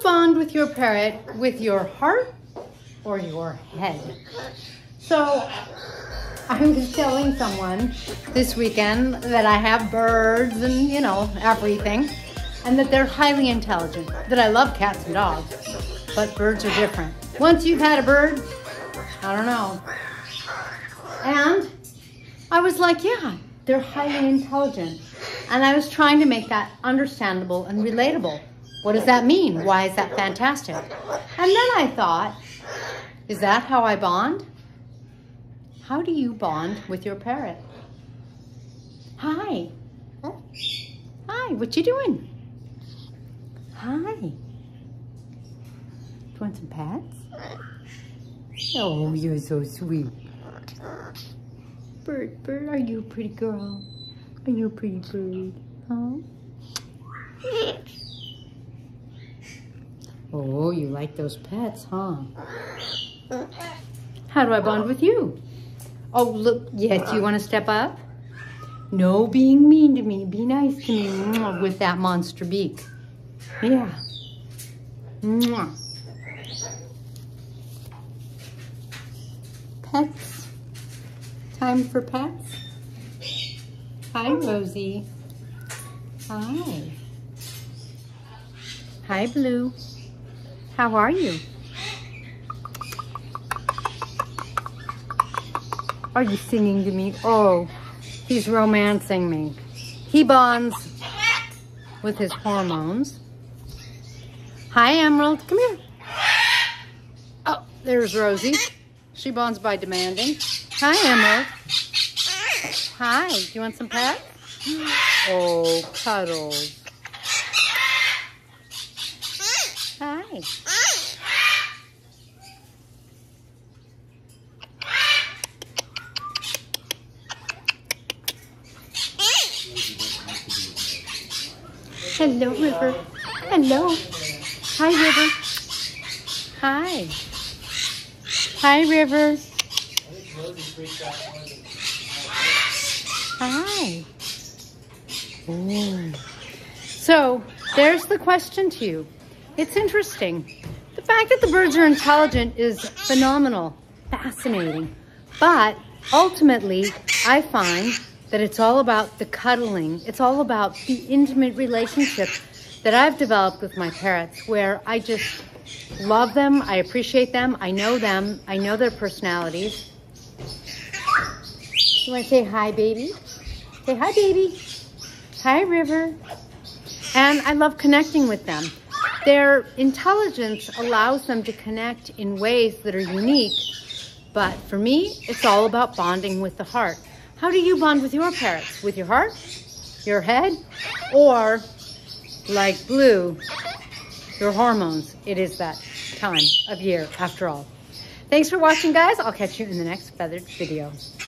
bond with your parrot with your heart or your head? So I was telling someone this weekend that I have birds and, you know, everything, and that they're highly intelligent, that I love cats and dogs, but birds are different. Once you've had a bird, I don't know. And I was like, yeah, they're highly intelligent. And I was trying to make that understandable and relatable. What does that mean? Why is that fantastic? And then I thought, is that how I bond? How do you bond with your parrot? Hi. Hi, what you doing? Hi. Do you want some pets? Oh, you're so sweet. Bird, are you a pretty girl? Are you a pretty bird? Huh? Oh, you like those pets, huh? How do I bond with you? Oh, look, yes, you want to step up? No being mean to me. Be nice to me with that monster beak. Yeah. Pets. Time for pets. Hi, Rosie. Hi. Hi, Blue. How are you? Are you singing to me? Oh, he's romancing me. He bonds with his hormones. Hi, Emerald. Come here. Oh, there's Rosie. She bonds by demanding. Hi, Emerald. Hi. Do you want some pets? Oh, cuddles. Hi. Hello, River. Hello. Hi, River. Hi. Hi, River. Hi. Ooh. So, there's the question to you. It's interesting. The fact that the birds are intelligent is phenomenal, fascinating. But ultimately, I find that it's all about the cuddling. It's all about the intimate relationship that I've developed with my parrots, where I just love them, I appreciate them, I know their personalities. You want to say hi, baby? Say hi, baby. Hi, River. And I love connecting with them. Their intelligence allows them to connect in ways that are unique, but for me, it's all about bonding with the heart. How do you bond with your parrots? With your heart? Your head? Or, like Blue, your hormones? It is that time of year, after all. Thanks for watching, guys. I'll catch you in the next feathered video.